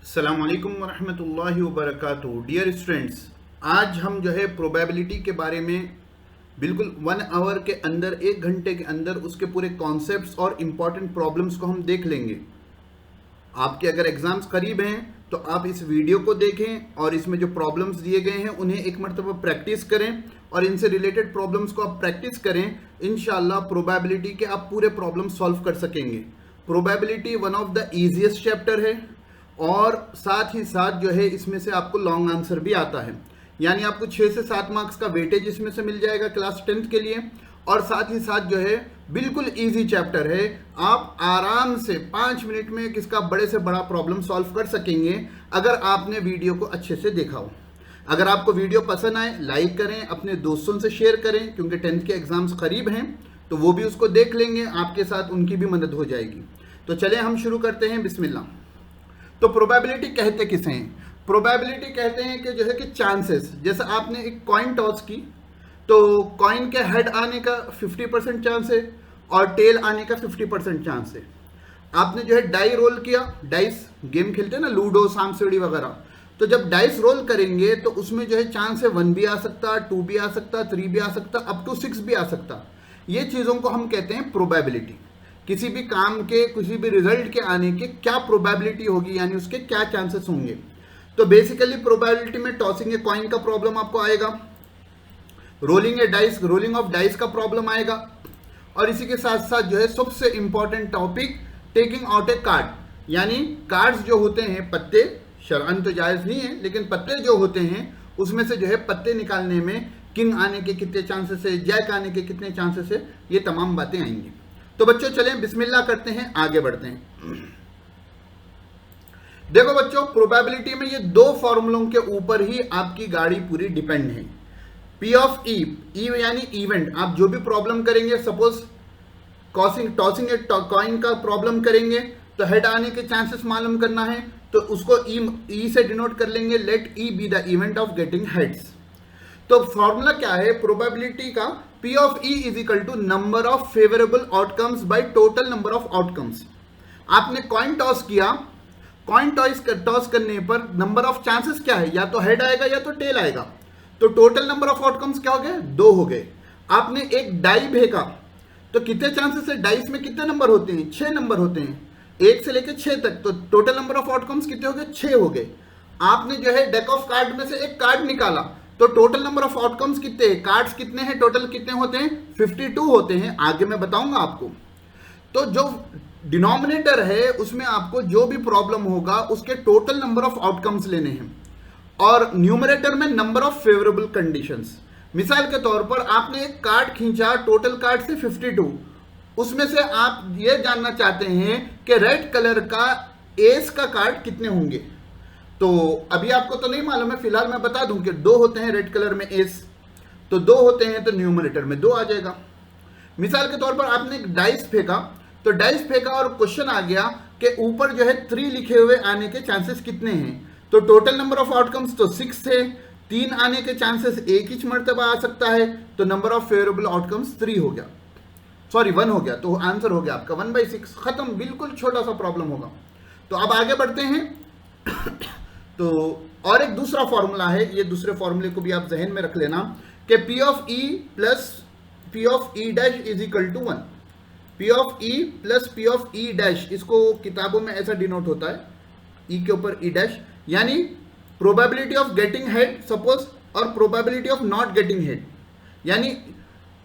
अस्सलाम वालेकुम वरहमतुल्लाहि वबरकातुहू। डियर स्टूडेंट्स, आज हम जो है प्रोबेबिलिटी के बारे में बिल्कुल 1 आवर के अंदर, 1 घंटे के अंदर उसके पूरे कॉन्सेप्ट्स और इम्पॉर्टेंट प्रॉब्लम्स को हम देख लेंगे। आपके अगर एग्जाम्स करीब हैं तो आप इस वीडियो को देखें और इसमें जो प्रॉब्लम्स दिए गए हैं उन्हें एक मरतबा प्रैक्टिस करें और इनसे रिलेटेड प्रॉब्लम्स को आप प्रैक्टिस करें। इंशाल्लाह प्रोबेबिलिटी के आप पूरे प्रॉब्लम सॉल्व कर सकेंगे। Probability one of the easiest chapter है और साथ ही साथ जो है इसमें से आपको लॉन्ग आंसर भी आता है, यानी आपको 6 से 7 मार्क्स का वेटेज इसमें से मिल जाएगा क्लास 10th के लिए। और साथ ही साथ जो है बिल्कुल इजी चैप्टर है, आप आराम से 5 मिनट में किसका बड़े से बड़ा प्रॉब्लम सॉल्व कर सकेंगे अगर आपने वीडियो को अच्छे से देखा हो। अगर आपको वीडियो पसंद आए लाइक करें, अपने दोस्तों से शेयर करें, क्योंकि 10th के एग्जाम्स करीब हैं तो वो भी उसको देख लेंगे, आपके साथ उनकी भी मदद हो जाएगी। तो चलें हम शुरू करते हैं, बिस्मिल्लाह। तो प्रोबेबिलिटी कहते किसे हैं? प्रोबेबिलिटी कहते हैं कि जो है कि चांसेस, जैसे आपने एक कॉइन टॉस की तो कॉइन के हेड आने का 50% चांस है और टेल आने का 50% चांस है। आपने जो है डाई रोल किया, डाइस गेम खेलते हैं ना, लूडो, सांप सीढ़ी वगैरह, तो जब डाइस रोल करेंगे तो उसमें जो है चांस है 1 भी आ सकता, 2 भी आ सकता, 3 भी आ सकता, अप टू 6 भी आ सकता। ये चीज़ों को हम कहते हैं प्रोबेबिलिटी। किसी भी काम के, किसी भी रिजल्ट के आने के क्या प्रोबेबिलिटी होगी, यानी उसके क्या चांसेस होंगे। तो बेसिकली प्रोबेबिलिटी में टॉसिंग ए कॉइन का प्रॉब्लम आपको आएगा, rolling A dice, rolling of dice का प्रॉब्लम आएगा, और इसी के साथ साथ जो है सबसे इंपॉर्टेंट टॉपिक टेकिंग आउट ए कार्ड, यानी कार्ड्स जो होते हैं, पत्ते, शरअन तो जायज़ नहीं है लेकिन पत्ते जो होते हैं उसमें से जो है पत्ते निकालने में किंग आने के कितने चांसेस है, जैक आने के कितने चांसेस है, ये तमाम बातें आएंगी। तो बच्चों चलें बिस्मिल्लाह करते हैं, आगे बढ़ते हैं। देखो बच्चों, प्रोबेबिलिटी में ये 2 फॉर्मूलों के ऊपर ही आपकी गाड़ी पूरी डिपेंड है। पी ऑफ ई, ई यानी इवेंट, आप जो भी प्रॉब्लम करेंगे, सपोज टॉसिंग ए कॉइन का प्रॉब्लम करेंगे तो हेड आने के चांसेस मालूम करना है, तो उसको ई से डिनोट कर लेंगे, let E be the event of getting heads. तो फॉर्मूला क्या है प्रोबेबिलिटी का? P of E is equal to number of favourable outcomes by total number of outcomes. आपने कॉइन टॉस किया, कॉइन टॉस करने पर नंबर ऑफ चांसेस क्या है, या तो हेड आएगा या तो टेल आएगा, तो टोटल नंबर ऑफ आउटकम्स क्या हो गए? 2 हो गए। आपने एक डाई फेंका तो कितने चांसेस है? डाइस में कितने नंबर होते हैं? 6 नंबर होते हैं, 1 से लेकर 6 तक, तो टोटल नंबर ऑफ आउटकम्स कितने हो गए? 6 हो गए। आपने जो है डेक ऑफ कार्ड में से एक कार्ड निकाला तो टोटल नंबर ऑफ आउटकम्स कितने हैं? कार्ड्स कितने हैं? टोटल कितने होते हैं? 52 होते हैं, आगे मैं बताऊंगा आपको। तो जो डिनोमिनेटर है उसमें आपको जो भी प्रॉब्लम होगा उसके टोटल नंबर ऑफ आउटकम्स लेने हैं, और न्यूमरेटर में नंबर ऑफ फेवरेबल कंडीशंस। मिसाल के तौर पर आपने एक कार्ड खींचा, टोटल कार्ड से 52, उसमें से आप ये जानना चाहते हैं कि रेड कलर का एस का कार्ड कितने होंगे। तो अभी आपको तो नहीं मालूम है, फिलहाल मैं बता दूं कि 2 होते हैं रेड कलर में एस, तो 2 होते हैं तो न्यूमरेटर में 2 आ जाएगा। मिसाल के तौर पर आपने एक डाइस फेंका, तो डाइस फेंका और क्वेश्चन आ गया कि ऊपर जो है 3 लिखे हुए आने के चांसेस कितने हैं, तो टोटल नंबर ऑफ आउटकम्स तो 6 थे, 3 आने के चांसेस एक ही मर्तबा आ सकता है, तो नंबर ऑफ फेवरेबल आउटकम्स 3 हो गया, सॉरी 1 हो गया, तो आंसर हो गया आपका 1/6, खत्म, बिल्कुल छोटा सा प्रॉब्लम होगा। तो अब आगे बढ़ते हैं। तो और एक दूसरा फॉर्मूला है, ये दूसरे फॉर्मूले को भी आप जहन में रख लेना कि P of E plus P of E dash is equal to 1। P of E plus P of E dash, इसको किताबों में ऐसा डिनोट होता है, E के ऊपर E डैश, यानी probability of getting head suppose, और probability of not getting head, यानी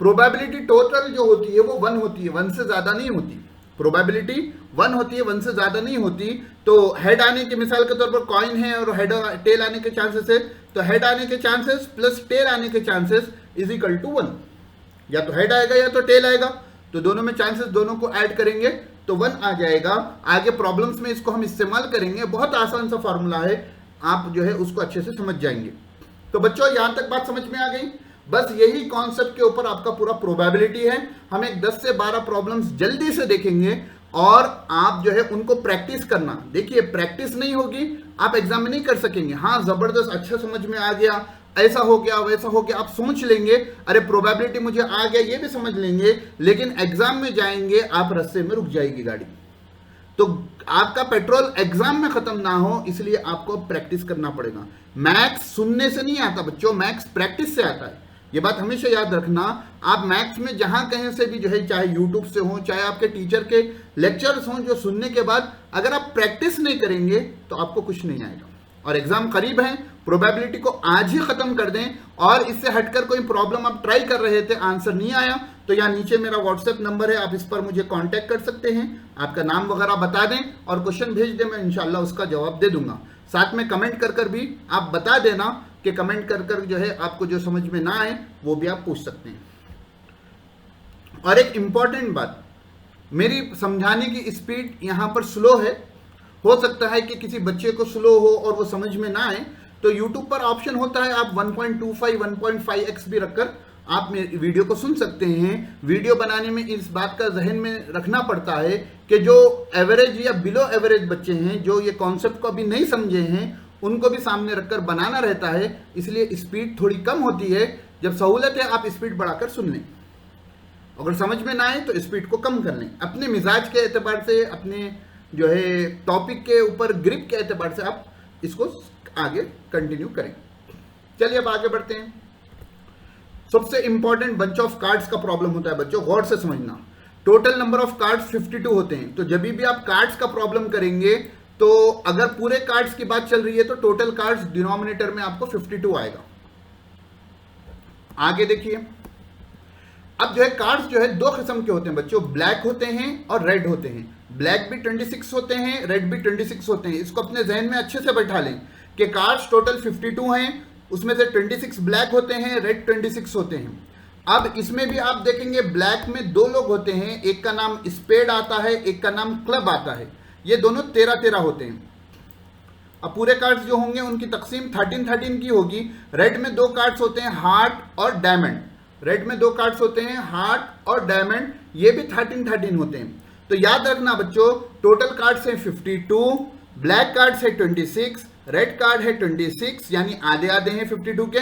प्रोबेबिलिटी टोटल जो होती है वो 1 होती है, 1 से ज्यादा नहीं होती। प्रोबेबिलिटी 1 होती है, 1 से ज्यादा नहीं होती। तो हेड आने के, मिसाल के तौर पर कॉइन है और हेड टेल आने के चांसेस है, तो हेड आने के चांसेस प्लस टेल आने के चांसेस इज इक्वल टू 1। या तो हेड आएगा या तो टेल आएगा, तो दोनों में चांसेस दोनों को ऐड करेंगे तो 1 आ जाएगा। आगे प्रॉब्लम्स में इसको हम इस्तेमाल करेंगे, बहुत आसान सा फॉर्मूला है, आप जो है उसको अच्छे से समझ जाएंगे। तो बच्चों यहां तक बात समझ में आ गई? बस यही कॉन्सेप्ट के ऊपर आपका पूरा प्रोबेबिलिटी है। हम एक 10 से 12 प्रॉब्लम्स जल्दी से देखेंगे और आप जो है उनको प्रैक्टिस करना। देखिए प्रैक्टिस नहीं होगी आप एग्जाम में नहीं कर सकेंगे। हाँ जबरदस्त, अच्छा समझ में आ गया, ऐसा हो गया वैसा हो गया, आप सोच लेंगे, अरे प्रोबेबिलिटी मुझे आ गया, ये भी समझ लेंगे, लेकिन एग्जाम में जाएंगे आप रस्ते में रुक जाएगी गाड़ी। तो आपका पेट्रोल एग्जाम में खत्म ना हो, इसलिए आपको प्रैक्टिस करना पड़ेगा। मैथ्स सुनने से नहीं आता बच्चों, मैथ्स प्रैक्टिस से आता है। ये बात हमेशा याद रखना। आप मैथ्स में जहां कहीं से भी जो है, चाहे यूट्यूब से हो, चाहे आपके टीचर के लेक्चर्स हों, जो सुनने के बाद अगर आप प्रैक्टिस नहीं करेंगे तो आपको कुछ नहीं आएगा। और एग्जाम करीब है, प्रोबेबिलिटी को आज ही खत्म कर दें। और इससे हटकर कोई प्रॉब्लम आप ट्राई कर रहे थे, आंसर नहीं आया, तो यहाँ नीचे मेरा व्हाट्सएप नंबर है, आप इस पर मुझे कांटेक्ट कर सकते हैं। आपका नाम वगैरह बता दें और क्वेश्चन भेज दें, मैं इंशाल्लाह उसका जवाब दे दूंगा। साथ में कमेंट कर भी आप बता देना कि कमेंट कर जो है आपको जो समझ में ना आए वो भी आप पूछ सकते हैं। और एक इंपॉर्टेंट बात, मेरी समझाने की स्पीड यहाँ पर स्लो है। हो सकता है कि किसी बच्चे को स्लो हो और वो समझ में ना आए, तो YouTube पर ऑप्शन होता है, आप 1.25 1.5x भी रखकर आप मेरी वीडियो को सुन सकते हैं। वीडियो बनाने में इस बात का जहन में रखना पड़ता है कि जो एवरेज या बिलो एवरेज बच्चे हैं, जो ये कॉन्सेप्ट को अभी नहीं समझे हैं, उनको भी सामने रखकर बनाना रहता है, इसलिए स्पीड थोड़ी कम होती है। जब सहूलत है आप स्पीड बढ़ाकर सुन लें, अगर समझ में ना आए तो स्पीड को कम कर लें। अपने मिजाज के एतबार से, अपने जो है टॉपिक के ऊपर ग्रिप के एतबार से आप इसको आगे कंटिन्यू करें। चलिए अब आगे बढ़ते हैं। सबसे इंपॉर्टेंट बंच ऑफ कार्ड्स का प्रॉब्लम होता है बच्चों, गौर से समझना। टोटल नंबर ऑफ कार्ड्स 52 होते हैं। तो जब भी आप कार्ड्स का प्रॉब्लम करेंगे, तो अगर पूरे कार्ड्स की बात चल रही है तो टोटल कार्ड्स डिनोमिनेटर में आपको 52 आएगा। आगे देखिए, अब जो है कार्ड्स जो है दो किस्म के होते हैं बच्चों, ब्लैक होते हैं और रेड होते हैं। ब्लैक भी 26 होते हैं, रेड भी 26 होते हैं। इसको अपने जहन में अच्छे से बैठा लें कि कार्ड्स टोटल 52 हैं, उसमें से 26 ब्लैक होते हैं, रेड 26 होते हैं। अब इसमें भी आप देखेंगे ब्लैक में दो लोग होते हैं, एक का नाम स्पेड आता है, एक का नाम क्लब आता है। ये दोनों 13-13 होते हैं। अब पूरे कार्ड्स जो होंगे उनकी तकसीम 13-13 की होगी। रेड में दो कार्ड्स होते हैं, हार्ट और डायमंड। रेड में दो कार्ड्स होते हैं, हार्ट और डायमंड, ये भी 13-13 होते हैं। तो याद रखना बच्चों, टोटल कार्ड्स हैं 52, ब्लैक कार्ड्स है 26, रेड कार्ड है 26, यानी आधे आधे हैं 52 के।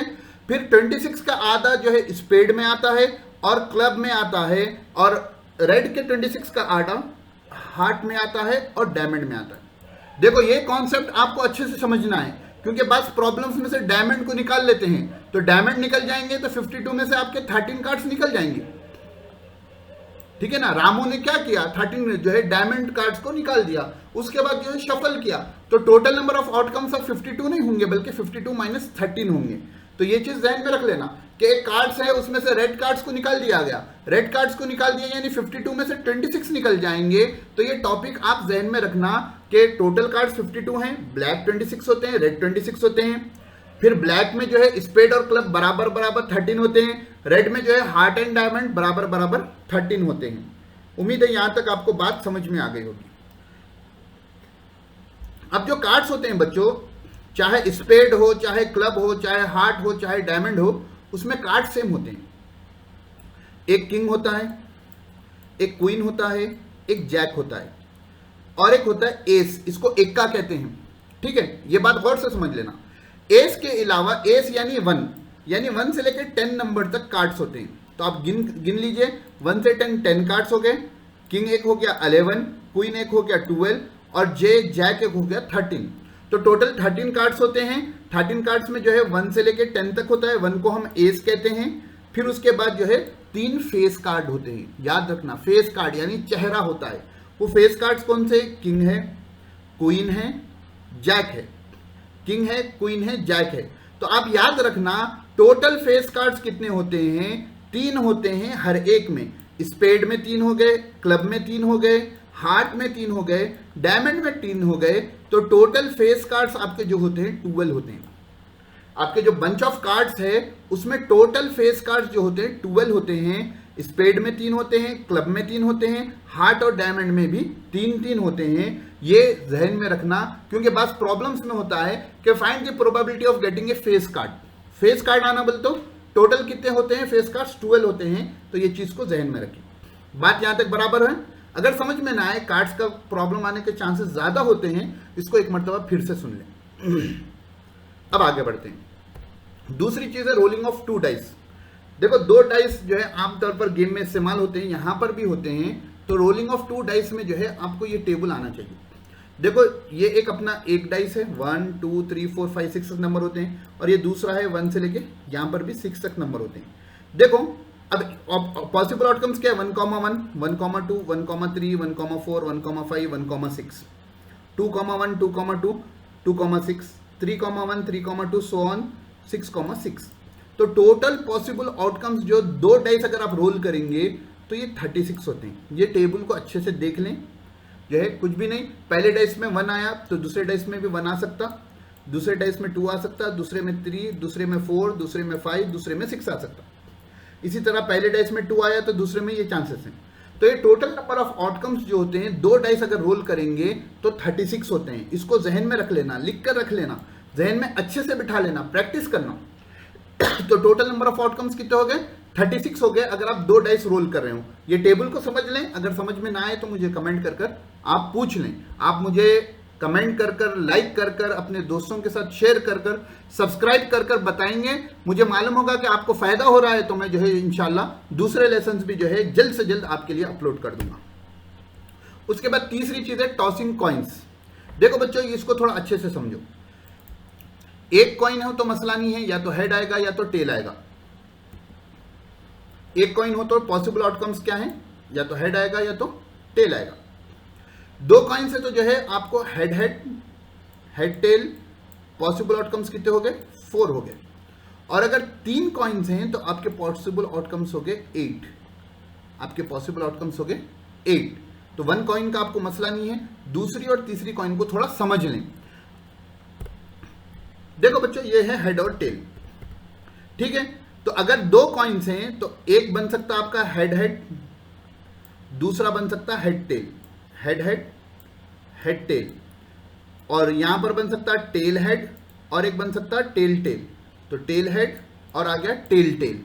फिर 26 का आधा जो है स्पेड में आता है और क्लब में आता है, और रेड के 26 का आधा हार्ट में आता है और डायमंड में आता है। देखो ये कॉन्सेप्ट आपको अच्छे से समझना है, क्योंकि बस प्रॉब्लम्स में से डायमंड को निकाल लेते हैं, तो डायमंड निकल जाएंगे तो 52 में से आपके 13 कार्ड्स निकल जाएंगे। ठीक है ना। रामू ने क्या किया, 13 जो है डायमंड कार्ड्स को निकाल दिया, उसके बाद जो है शफल किया, तो टोटल नंबर ऑफ आउटकम्स अब 52 नहीं होंगे बल्कि 52 माइनस 13 होंगे। तो ये चीज ध्यान में रख लेना कि एक कार्ड्स है उसमें से रेड कार्ड्स को निकाल दिया गया, रेड कार्ड्स को निकाल दिया यानी 52 में से 26 निकल जाएंगे। तो ये टॉपिक आप ध्यान में रखना कि टोटल कार्ड्स 52 हैं, ब्लैक 26 होते हैं, रेड 26 होते हैं। फिर ब्लैक में जो है स्पेड और क्लब बराबर बराबर 13 होते हैं, रेड में जो है हार्ट एंड डायमंड बराबर बराबर 13 होते हैं। उम्मीद है यहां तक आपको बात समझ में आ गई होगी। अब जो कार्ड्स होते हैं बच्चों, चाहे स्पेड हो, चाहे क्लब हो, चाहे हार्ट हो, चाहे डायमंड हो, उसमें कार्ड सेम होते हैं। एक किंग होता है, एक क्वीन होता है, एक जैक होता है, और एक होता है एस, इसको एक्का कहते हैं। ठीक है, ये बात गौर से समझ लेना। एस के अलावा, एस यानी 1, यानी 1 से लेकर 10 नंबर तक कार्ड्स होते हैं। तो आप गिन लीजिए, 1 से 10 कार्ड्स हो गए। किंग एक हो गया 11, क्वीन एक हो गया 12, और जैक एक हो गया 13। तो टोटल 13 कार्ड्स होते हैं। 13 कार्ड्स में जो है 1 से लेकर 10 तक होता है, 1 को हम एस कहते हैं। फिर उसके बाद जो है 3 फेस कार्ड होते हैं। याद रखना, फेस कार्ड यानी चेहरा होता है। वो फेस कार्ड्स कौन से, किंग है, क्वीन है, जैक है। किंग है, क्वीन है, जैक है। तो आप याद रखना टोटल फेस कार्ड्स कितने होते हैं, 3 होते हैं हर एक में। स्पेड में 3 हो गए, क्लब में 3 हो गए, हार्ट में 3 हो गए, डायमंड में 3 हो गए। तो टोटल फेस कार्ड्स आपके जो होते हैं 12 होते हैं। आपके जो बंच ऑफ कार्ड्स है उसमें टोटल फेस कार्ड्स जो होते हैं 12 होते हैं। स्पेड में 3 होते हैं, क्लब में 3 होते हैं, हार्ट और डायमंड में भी 3-3 होते हैं। ये जहन में रखना, क्योंकि बस प्रॉब्लम्स में होता है कि find the probability of getting a face card. Face card आना बोलते तो टोटल कितने होते हैं फेस कार्ड्स, 12 होते हैं। तो ये चीज को जहन में रखें। बात यहां तक बराबर है। अगर समझ में ना आए, कार्ड्स का प्रॉब्लम आने के चांसेस ज्यादा होते हैं, इसको एक मरतबा फिर से सुन लें। अब आगे बढ़ते हैं। दूसरी चीज है रोलिंग ऑफ 2 डाइस। देखो 2 डाइस जो है आमतौर पर गेम में इस्तेमाल होते हैं, यहां पर भी होते हैं। तो रोलिंग ऑफ 2 डाइस में जो है आपको ये टेबल आना चाहिए। देखो ये एक अपना एक डाइस है, 1 2 3 4 5 6 तक नंबर होते हैं, और ये दूसरा है 1 से लेके यहाँ पर भी 6 तक नंबर होते हैं। देखो अब पॉसिबल आउटकम्स क्या है, 1, 1, 1, 2, 1, 3, 1, 4, 1, 5, 1, 6, 2, 1, 2, 2, 2, 6, 3, 1, 3, 2, so on 6, 6। तो टोटल पॉसिबल आउटकम्स जो 2 डाइस अगर आप रोल करेंगे तो ये 36 होते हैं। ये टेबल को अच्छे से देख लें, जो है कुछ भी नहीं, पहले डाइस में 1 आया तो दूसरे डाइस में भी 1 आ सकता, दूसरे डाइस में 2 आ सकता, दूसरे में 3, दूसरे में 4, दूसरे में 5, दूसरे में 6 आ सकता। इसी तरह पहले डाइस में 2 आया तो दूसरे में ये चांसेस हैं। तो ये टोटल नंबर ऑफ आउटकम्स जो होते हैं 2 डाइस अगर रोल करेंगे तो 36 होते हैं। इसको जहन में रख लेना, लिख कर रख लेना, जहन में अच्छे से बिठा लेना, प्रैक्टिस करना। तो टोटल नंबर ऑफ आउटकम्स कितने हो गए, 36 हो गए अगर आप 2 डाइस रोल कर रहे हो। ये टेबल को समझ लें, अगर समझ में ना आए तो मुझे कमेंट कर कर आप पूछ लें। आप मुझे कमेंट कर कर, लाइक कर कर, अपने दोस्तों के साथ शेयर कर कर, सब्सक्राइब कर कर बताएंगे। मुझे मालूम होगा कि आपको फायदा हो रहा है, तो मैं जो है इंशाल्लाह दूसरे लेसन्स भी जो है जल्द से जल्द आपके लिए अपलोड कर दूंगा। उसके बाद तीसरी चीज है टॉसिंग कॉइन्स। देखो बच्चों इसको थोड़ा अच्छे से समझो। एक कॉइन हो तो मसला नहीं है, या तो हेड आएगा या तो टेल आएगा। एक कॉइन हो तो पॉसिबल आउटकम्स क्या है, या तो हेड आएगा या तो टेल आएगा। 2 कॉइन से तो जो है आपको head head, head tail, possible outcomes कितने हो गए, 4 हो गए। और अगर 3 कॉइन्स हैं तो आपके पॉसिबल आउटकम्स हो गए 8। आपके पॉसिबल आउटकम्स हो गए 8। तो 1 कॉइन का आपको मसला नहीं है। दूसरी और तीसरी कॉइन को थोड़ा समझ लें। देखो बच्चों ये है हेड और टेल, ठीक है। तो अगर 2 कॉइन्स हैं तो एक बन सकता है आपका हेड हेड, दूसरा बन सकता है head tail, head head, head tail, और यहां पर बन सकता है टेल हेड, और एक बन सकता है टेल टेल। तो टेल हेड और आ गया टेल टेल।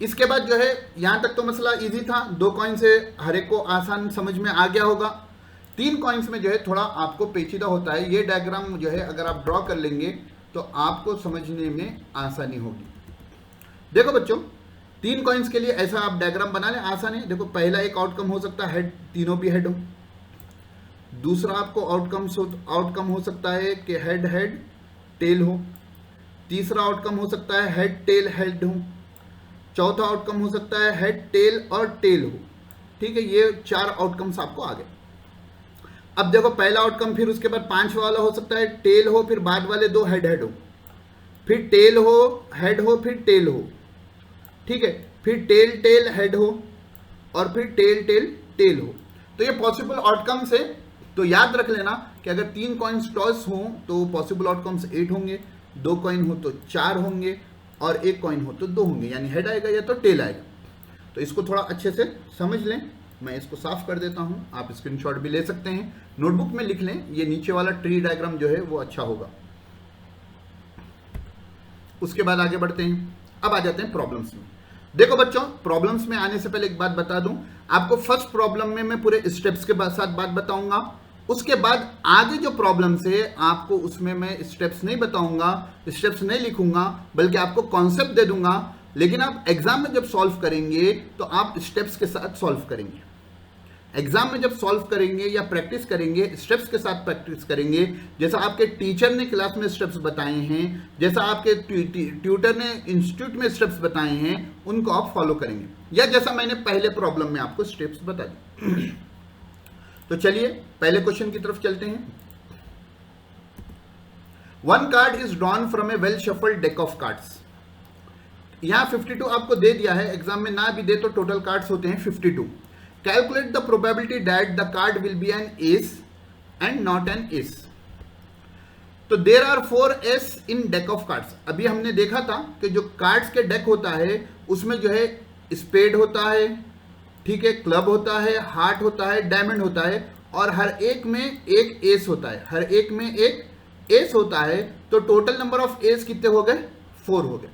इसके बाद जो है यहां तक तो मसला इजी था, 2 कॉइन से हर एक को आसान समझ में आ गया होगा। 3 कॉइन्स में जो है थोड़ा आपको पेचीदा होता है। ये डायग्राम जो है अगर आप ड्रॉ कर लेंगे तो आपको समझने में आसानी होगी। देखो बच्चों 3 कॉइन्स के लिए ऐसा आप डायग्राम बना लें, आसान है। देखो पहला एक आउटकम हो सकता है हेड, तीनों भी हेड हो। दूसरा आपको आउटकम हो सकता है कि हेड हेड टेल हो। तीसरा आउटकम हो सकता है हेड टेल हेड हो। चौथा आउटकम हो सकता है हेड टेल और टेल हो। ठीक है, ये 4 आउटकम्स आपको आ गए। अब देखो पहला आउटकम, फिर उसके बाद 5 वाला हो सकता है टेल हो, फिर बाद वाले 2 हेड हेड हो, फिर टेल हो, हेड हो, फिर टेल हो। ठीक है, फिर टेल टेल हेड हो, और फिर टेल टेल टेल हो। तो ये पॉसिबल आउटकम्स है। तो याद रख लेना कि अगर 3 कॉइन्स टॉस हो तो पॉसिबल आउटकम्स 8 होंगे, 2 कॉइन हो तो 4 होंगे, और 1 कॉइन हो तो 2 होंगे, यानी हेड आएगा या तो टेल आएगा। तो इसको थोड़ा अच्छे से समझ लें। मैं इसको साफ कर देता हूं, आप स्क्रीनशॉट भी ले सकते हैं, नोटबुक में लिख लें। ये नीचे वाला ट्री डायग्राम जो है वो अच्छा होगा। उसके बाद आगे बढ़ते हैं। अब आ जाते हैं प्रॉब्लम्स में। देखो बच्चों प्रॉब्लम्स में आने से पहले एक बात बता दूं, आपको फर्स्ट प्रॉब्लम में मैं पूरे स्टेप्स के साथ बात बताऊंगा। उसके बाद आगे जो प्रॉब्लम्स है आपको उसमें मैं स्टेप्स नहीं बताऊंगा, स्टेप्स नहीं लिखूंगा, बल्कि आपको कॉन्सेप्ट दे दूंगा। लेकिन आप एग्जाम में जब सॉल्व करेंगे तो आप स्टेप्स के साथ सॉल्व करेंगे। एग्जाम में जब सॉल्व करेंगे या प्रैक्टिस करेंगे, स्टेप्स के साथ प्रैक्टिस करेंगे। जैसा आपके टीचर ने क्लास में स्टेप्स बताए हैं, जैसा आपके ट्यूटर ने इंस्टीट्यूट में स्टेप्स बताए हैं, उनको आप फॉलो करेंगे, या जैसा मैंने पहले प्रॉब्लम में आपको स्टेप्स बता दिए। तो चलिए पहले क्वेश्चन की तरफ चलते हैं। 1 card is drawn from A well shuffled deck of cards. यहां 52 आपको दे दिया है, एग्जाम में ना भी दे तो टोटल कार्ड्स होते हैं 52। Calculate the probability that the card will be an ace and not an ace. तो there are 4 ace in deck of cards. अभी हमने देखा था कि जो कार्ड्स के डेक होता है उसमें जो है स्पेड होता है, ठीक है, क्लब होता है, हार्ट होता है, डायमंड होता है, और हर एक में एक एस होता है, हर एक में एक एस होता है। तो टोटल नंबर ऑफ एस कितने हो गए, 4 हो गए,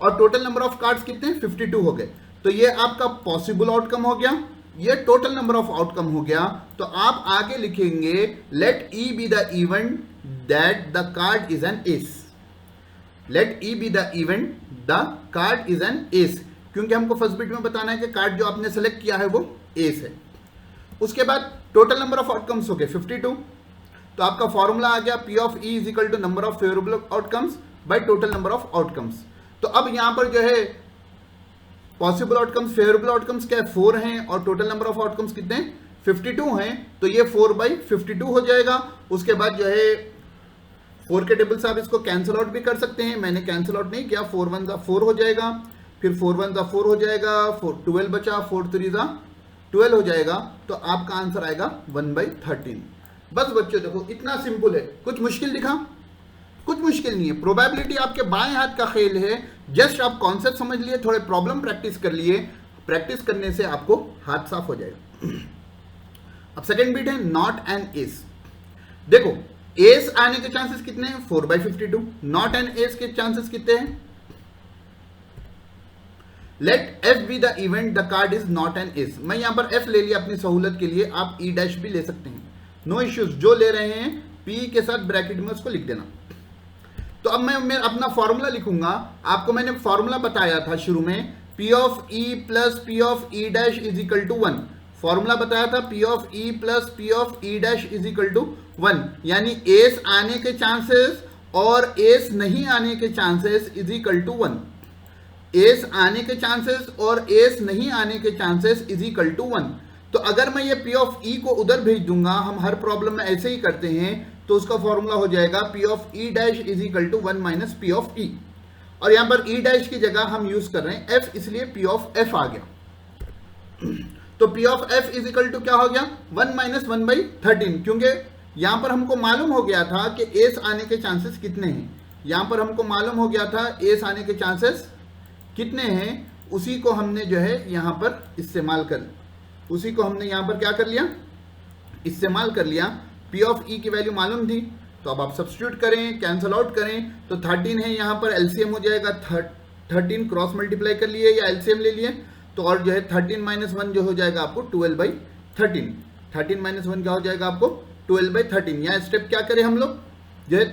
और टोटल नंबर ऑफ कार्ड्स कितने, 52 हो गए। तो ये आपका पॉसिबल आउटकम हो गया, ये टोटल नंबर ऑफ आउटकम हो गया। तो आप आगे लिखेंगे let E be the event that the card is an ace. Let E be the event the card is an ace, क्योंकि हमको फर्स्ट बिट में बताना है कि कार्ड जो आपने सेलेक्ट किया है वो एस है। उसके बाद टोटल नंबर ऑफ आउटकम्स हो गए 52, तो आपका फॉर्मूला आ गया P of E is equal to number of favourable outcomes by total number of outcomes. तो अब यहां पर जो है पॉसिबल आउटकम्स, फेवरेबल आउटकम्स क्या है 4 हैं और टोटल नंबर ऑफ आउटकम्स कितने हैं 52 हैं, तो ये 4/52 हो जाएगा। उसके बाद जो है 4 के टेबल से आप इसको कैंसिल आउट भी कर सकते हैं, मैंने कैंसिल आउट नहीं किया, 4 1 4 हो जाएगा, फिर 4 1 4 हो जाएगा, 12 बचा, 4 3 12 हो जाएगा, तो आपका आंसर आएगा 1/13। बस बच्चों देखो इतना सिंपल है, कुछ मुश्किल दिखा? कुछ मुश्किल नहीं है। प्रोबेबिलिटी आपके बाएं हाथ का खेल है, जस्ट आप कॉन्सेप्ट समझ लिए, थोड़े प्रॉब्लम प्रैक्टिस कर लिए, प्रैक्टिस करने से आपको हाथ साफ हो जाएगा। अब सेकंड बीट है नॉट एंड एस। देखो एस आने के चांसेस कितने हैं 4/52, नॉट एंड एस के चांसेस कितने हैं, let F be the event the card is not an ace. मैं यहां पर एफ ले लिया अपनी सहूलत के लिए, आप ई डैश भी ले सकते हैं, नो इश्यूज। जो ले रहे हैं पी के साथ ब्रैकेट में उसको लिख देना। तो अब मैं अपना फॉर्मूला लिखूंगा, आपको मैंने फॉर्मूला बताया था शुरू में, P of E plus P of E dash is equal to 1। Formula बताया था P of E plus P of E dash is equal to 1, यानी एस आने के चांसेस और एस नहीं आने के chances is equal to 1। Ace आने के चांसेस और एस नहीं आने के चांसेस इज इक्वल टू 1। तो अगर मैं ये P ऑफ E को उधर भेज दूंगा, हम हर प्रॉब्लम में ऐसे ही करते हैं, तो उसका फॉर्मूला हो जाएगा P of E dash is equal to 1 minus P of E। और यहां पर E डैश की जगह हम यूज कर रहे हैं F, इसलिए P ऑफ F आ गया। तो P of F is equal to क्या हो गया 1 माइनस 1/13, क्योंकि यहां पर हमको मालूम हो गया था कि एस आने के चांसेस कितने हैं, यहां पर हमको मालूम हो गया था एस आने के चांसेस कितने हैं, उसी को हमने जो है यहां पर इस्तेमाल कर, उसी को हमने यहां पर क्या कर लिया, इस्तेमाल कर लिया। P ऑफ E की वैल्यू मालूम थी, तो अब आप सब्स्टिट्यूट करें, कैंसल आउट करें, तो 13 है यहाँ पर, एलसीएम हो जाएगा 13, क्रॉस मल्टीप्लाई कर लिए या एलसीएम ले लिए, तो और जो है 13 माइनस 1 जो हो जाएगा आपको 12/13। 13 माइनस 1 क्या हो जाएगा आपको 12/13। यहाँ स्टेप क्या करें हम लोग, जो है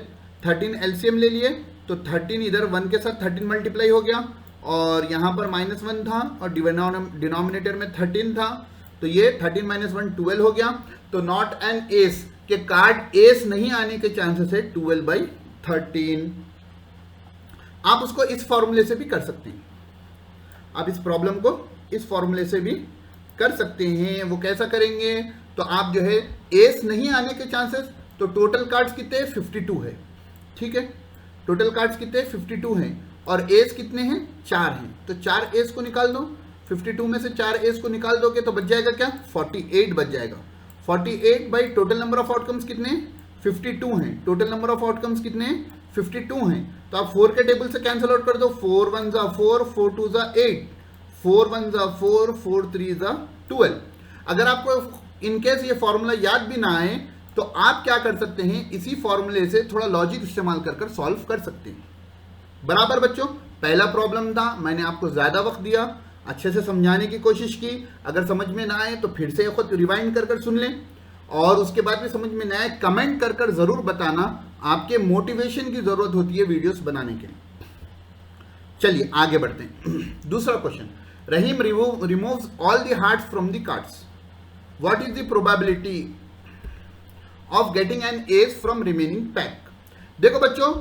13 एलसीएम ले लिए, तो 13 इधर 1 के साथ 13 मल्टीप्लाई हो गया, और यहाँ पर -1 था और डिनोमिनेटर में 13 था, तो ये 13 माइनस 1 12 हो गया। तो नॉट एन एस के कार्ड एस नहीं आने के चांसेस है 12/13। आप उसको इस फॉर्मूले से भी कर सकते हैं, आप इस प्रॉब्लम को इस फॉर्मूले से भी कर सकते हैं। वो कैसा करेंगे, तो आप जो है एस नहीं आने के चांसेस, तो टोटल कार्ड्स कितने 52 है, ठीक है, टोटल कार्ड्स कितने 52 हैं, और एस कितने हैं 4 हैं, तो 4 एस को निकाल दो, 52 में से 4 एस को निकाल दोगे तो बच जाएगा क्या 48 बच जाएगा। 48 by total number of outcomes कितने 52 हैं, टोटल नंबर ऑफ आउटकम्स कितने 52 हैं, तो आप 4 के टेबल से कैंसिल आउट कर दो, 4 1 ज़ा 4, 4 2 ज़ा 8, 4 1 ज़ा 4, 4 3 ज़ा 12। अगर आपको इनकेस ये फॉर्मूला याद भी ना आए, तो आप क्या कर सकते हैं, इसी फॉर्मूले से थोड़ा लॉजिक इस्तेमाल कर सॉल्व कर सकते हैं। बराबर बच्चों, पहला प्रॉब्लम था, मैंने आपको ज्यादा वक्त दिया, अच्छे से समझाने की कोशिश की, अगर समझ में ना आए तो फिर से खुद रिवाइंड कर सुन लें, और उसके बाद भी समझ में ना आए कमेंट कर जरूर बताना, आपके मोटिवेशन की जरूरत होती है वीडियोस बनाने के लिए। चलिए आगे बढ़ते हैं। दूसरा question, Rahim removes all the hearts from the cards, what is the probability of getting an S from remaining pack. देखो बच्चों,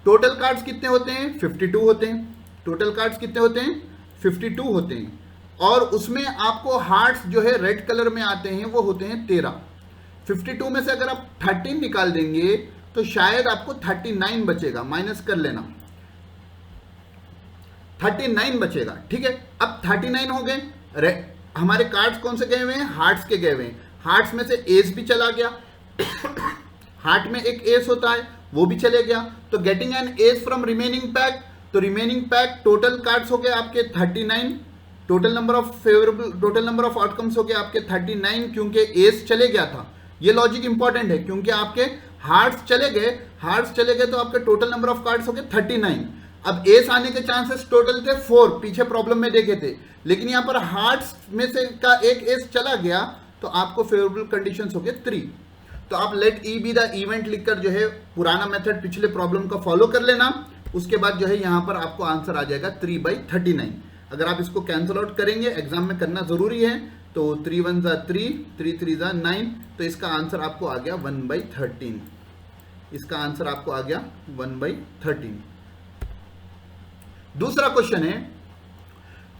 टोटल कार्ड्स कितने होते हैं 52 होते हैं, टोटल कार्ड्स कितने होते हैं 52 होते हैं, और उसमें आपको हार्ट्स जो है रेड कलर में आते हैं वो होते हैं 13। 52 में से अगर आप 13 निकाल देंगे तो शायद आपको 39 बचेगा, माइनस कर लेना, 39 बचेगा, ठीक है। अब 39 हो गए, हमारे कार्ड्स कौन से गए हुए हैं, हार्ट्स के गए हुए हैं, हार्ट्स में से एस भी चला गया, हार्ट में एक एस होता है वो भी चले गया, तो getting an S from remaining pack, तो रिमेनिंग पैक टोटल कार्ड्स हो गए आपके 39, total number of favourable, total number of outcomes हो गए आपके 39, क्योंकि एस चले गया था। ये लॉजिक इंपॉर्टेंट है, क्योंकि आपके हार्ट्स चले गए तो आपके टोटल नंबर ऑफ कार्ड्स हो गए 39। अब एस आने के चांसेस टोटल थे 4, पीछे प्रॉब्लम में देखे थे, लेकिन यहां पर हार्ट्स में से का एक एस चला गया, तो आपको फेवरेबल कंडीशंस हो गए 3। तो आप let E be the event लिखकर जो है पुराना मेथड पिछले प्रॉब्लम का फॉलो कर लेना, उसके बाद जो है यहां पर आपको आंसर आ जाएगा 3/39। अगर आप इसको कैंसिल आउट करेंगे, एग्जाम में करना जरूरी है, तो 3 1 ज़ा 3, 3 3 ज़ा 9, तो इसका आंसर आपको आ गया 1/13। इसका आंसर आपको आ गया 1/13। दूसरा क्वेश्चन है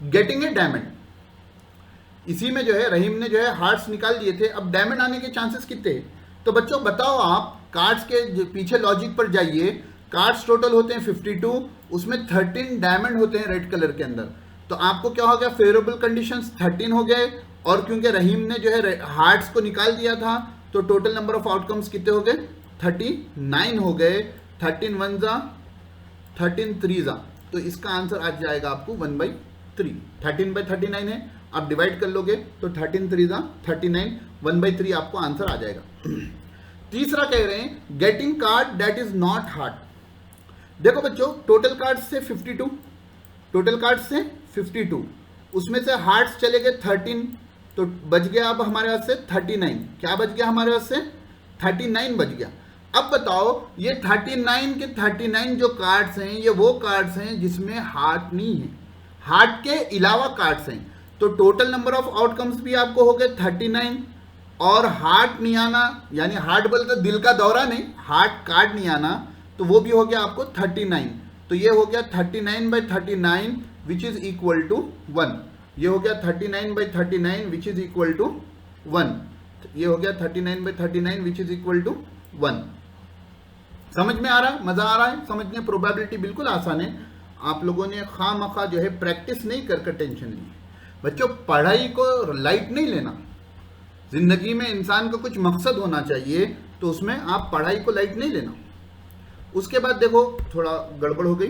गेटिंग ए डायमंड। इसी में जो है रहीम ने जो है हार्ट्स निकाल दिए थे, अब डायमंड आने के चांसेस कितने हैं? तो बच्चों बताओ, आप कार्ड्स के पीछे लॉजिक पर जाइए। कार्ड्स टोटल होते हैं 52, उसमें 13 डायमंड होते हैं रेड कलर के अंदर। तो आपको क्या हो गया, फेवरेबल कंडीशंस 13 हो गए, और क्योंकि रहीम ने जो है हार्ट्स को निकाल दिया था तो टोटल नंबर ऑफ आउटकम्स कितने हो गए, 39 हो गए। 13 1 ज़ा 13 3 ज़ा, तो इसका आंसर आ जाएगा आपको 1/3। 13/39 है, आप डिवाइड कर लोगे तो 13 3 ज़ा 39, 1/3 आपको आंसर आ जाएगा। तीसरा कह रहे हैं getting card that is not heart. देखो बच्चों, टोटल कार्ड्स से 52, टोटल कार्ड्स से 52, उसमें से हार्ट्स चले गए 13, तो बच गया अब हमारे पास से 39। क्या बच गया हमारे पास से, 39 बच गया। अब बताओ, ये 39 के 39 जो कार्ड्स हैं, ये वो कार्ड्स हैं जिसमें हार्ट नहीं है, हार्ट के अलावा कार्ड्स हैं। तो टोटल नंबर ऑफ आउटकम्स भी आपको हो गए 39, और हार्ट नहीं आना, यानी हार्ट बोलते दिल का दौरा नहीं, हार्ट कार्ड नहीं आना, तो वो भी हो गया आपको 39। तो ये हो गया 39/39 विच इज इक्वल टू 1। ये हो गया 39/39 विच इज इक्वल टू 1। ये हो गया 39/39 विच इज इक्वल टू 1। समझ में आ रहा है, मजा आ रहा है समझने? प्रोबेबिलिटी बिल्कुल आसान है। आप लोगों ने खामखा जो है प्रैक्टिस नहीं करके टेंशन ली। बच्चों, पढ़ाई को लाइट नहीं लेना। जिंदगी में इंसान को कुछ मकसद होना चाहिए, तो उसमें आप पढ़ाई को लाइट नहीं लेना। उसके बाद देखो थोड़ा गड़बड़ हो गई,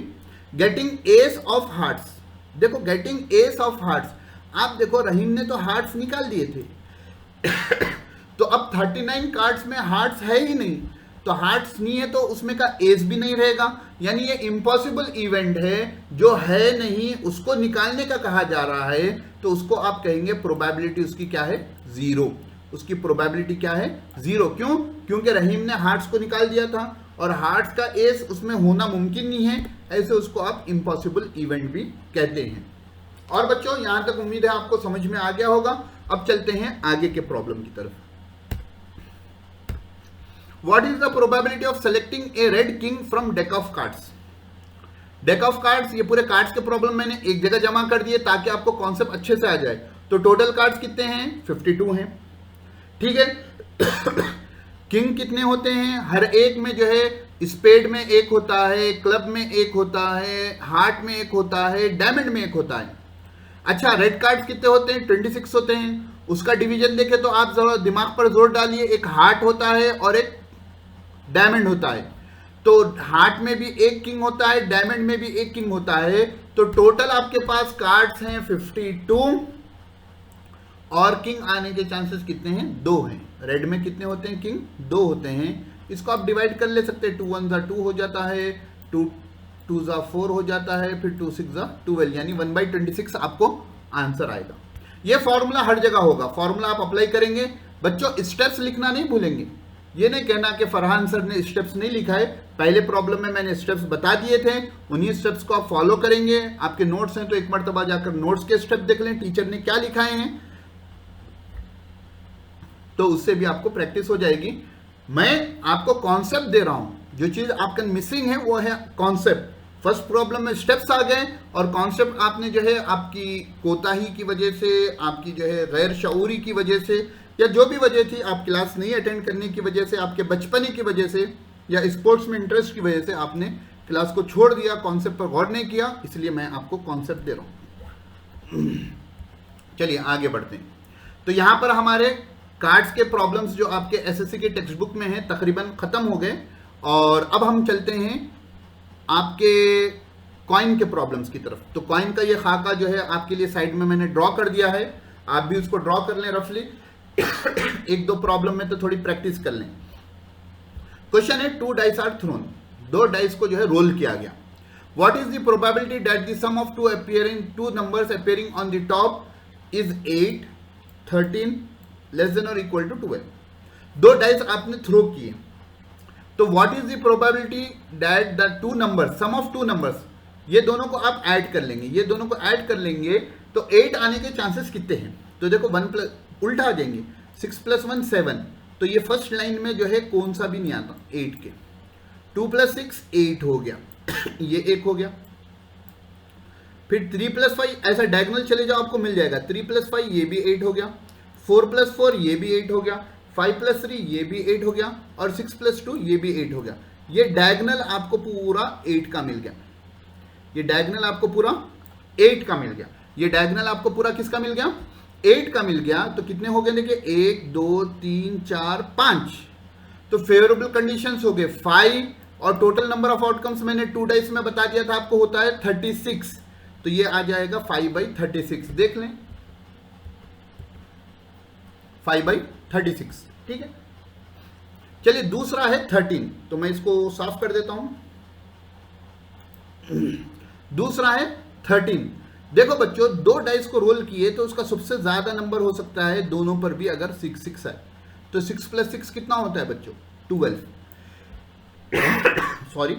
गेटिंग एस ऑफ हार्ट्स। देखो गेटिंग एस ऑफ हार्ट्स, आप देखो रहीम ने तो हार्ट्स निकाल दिए थे तो अब 39 कार्ड्स में हार्ट्स है ही नहीं, तो हार्ट्स नहीं है तो उसमें का एस भी नहीं रहेगा, यानी ये इम्पॉसिबल इवेंट है, जो है नहीं उसको निकालने का कहा जा रहा है। तो उसको आप कहेंगे प्रोबेबिलिटी उसकी क्या है, 0। उसकी प्रोबेबिलिटी क्या है, 0। क्यों? क्योंकि रहीम ने हार्ट्स को निकाल दिया था, और हार्ट्स का एस उसमें होना मुमकिन नहीं है, ऐसे उसको आप इम्पॉसिबल इवेंट भी कहते हैं। और बच्चों, यहां तक उम्मीद है आपको समझ में आ गया होगा। अब चलते हैं आगे के प्रॉब्लम की तरफ। What is the probability of selecting a red king from deck of cards? Deck of cards, ये पूरे कार्ड्स के प्रॉब्लम मैंने एक जगह जमा कर दिए ताकि आपको कॉन्सेप्ट अच्छे से आ जाए। तो टोटल कार्ड्स कितने हैं, 52 हैं, ठीक है। किंग कितने होते हैं, हर एक में जो है स्पेड में एक होता है, क्लब में एक होता है, हार्ट में एक होता है, डायमंड में एक होता है। अच्छा, रेड कार्ड्स कितने होते हैं, 26 होते हैं। उसका डिवीजन देखे तो आप जरा दिमाग पर जोर डालिए, एक हार्ट होता है और एक डायमंड होता है। तो हार्ट में भी एक किंग होता है, डायमंड में भी एक किंग होता है। तो टोटल आपके पास कार्ड्स हैं 52, और किंग आने के चांसेस कितने हैं, 2 हैं। रेड में कितने होते हैं, किंग 2 होते हैं। इसको आप डिवाइड कर ले सकते हैं, 2 1 ज़ा 2 हो जाता है, 2 2 ज़ा 4 हो जाता है, फिर 2 6 ज़ा 12, यानी 1/26 आपको आंसर आएगा। ये फॉर्मूला हर जगह होगा, फॉर्मूला आप अप्लाई करेंगे। बच्चों, स्टेप्स लिखना नहीं भूलेंगे। ये नहीं कहना कि फरहान सर ने स्टेप्स नहीं लिखा है, पहले प्रॉब्लम में मैंने स्टेप्स बता दिए थे, उन्हीं स्टेप्स को आप फॉलो करेंगे। आपके नोट्स हैं तो एक मरतबा जाकर नोट्स के स्टेप देख लें, टीचर ने क्या लिखाए हैं, तो उससे भी आपको प्रैक्टिस हो जाएगी। मैं आपको कॉन्सेप्ट दे रहा हूं, जो चीज आपका मिसिंग है वो है कॉन्सेप्ट। फर्स्ट प्रॉब्लम में स्टेप्स आ गए, और कॉन्सेप्ट आपने जो है आपकी कोताही की वजह से, आपकी जो है गैर शऊरी की वजह से, या जो भी वजह थी, आप क्लास नहीं अटेंड करने की वजह से, आपके बचपने की वजह से, या स्पोर्ट्स में इंटरेस्ट की वजह से आपने क्लास को छोड़ दिया, कॉन्सेप्ट पर गौर नहीं किया, इसलिए मैं आपको कॉन्सेप्ट दे रहा हूं। चलिए आगे बढ़ते हैं। तो यहां पर हमारे कार्ड्स के प्रॉब्लम्स जो आपके एसएससी के टेक्स्ट बुक में हैं तकरीबन खत्म हो गए, और अब हम चलते हैं आपके कॉइन के प्रॉब्लम्स की तरफ। तो कॉइन का ये खाका जो है आपके लिए साइड में मैंने ड्रॉ कर दिया है, आप भी उसको ड्रॉ कर लें रफली। एक दो प्रॉब्लम में तो थोड़ी प्रैक्टिस कर लें। क्वेश्चन है 2 डाइस आर थ्रोन, 2 डाइस को जो है रोल किया गया। What is the probability that the sum of 2 numbers appearing on the top is 8, 13 less than or equal to 12। 2 dice आपने थ्रो किए, तो what is the probability that the 2 numbers, sum of 2 numbers, ये दोनों को आप add कर लेंगे, ये दोनों को ऐड कर लेंगे तो 8 आने के चांसेस कितने हैं। तो देखो 1 प्लस उल्टा आ जाएंगे, 6 + 1 7, तो ये फर्स्ट लाइन में जो है कौन सा भी नहीं आता 8 के। 2 + 6 8 हो गया ये 1 हो गया। फिर 3 + 5 ऐसा डायगोनल चले जाओ आपको मिल जाएगा, 3 + 5 ये भी 8 हो गया, 4 + 4 ये भी 8 हो गया, 5 + 3 ये भी 8 हो गया, और 6 + 2 ये भी 8 हो गया। ये डायगोनल आपको पूरा 8 का मिल गया, ये डायगोनल आपको पूरा 8 का मिल गया, ये डायगोनल आपको पूरा किसका मिल गया 8 का मिल गया। तो कितने हो गए देखिए 1 2 3 4 5, तो फेवरेबल कंडीशंस हो गए 5, और टोटल नंबर ऑफ आउटकम्स मैंने 2 डाइस में बता दिया था आपको होता है 36, तो ये आ जाएगा 5/36, देख लें 5/36, ठीक है। चलिए दूसरा है 13, तो मैं इसको साफ कर देता हूं। दूसरा है 13, देखो बच्चों 2 डाइस को रोल किए तो उसका सबसे ज्यादा नंबर हो सकता है दोनों पर भी अगर 6 है, तो 6 + 6 कितना होता है बच्चों 12 सॉरी,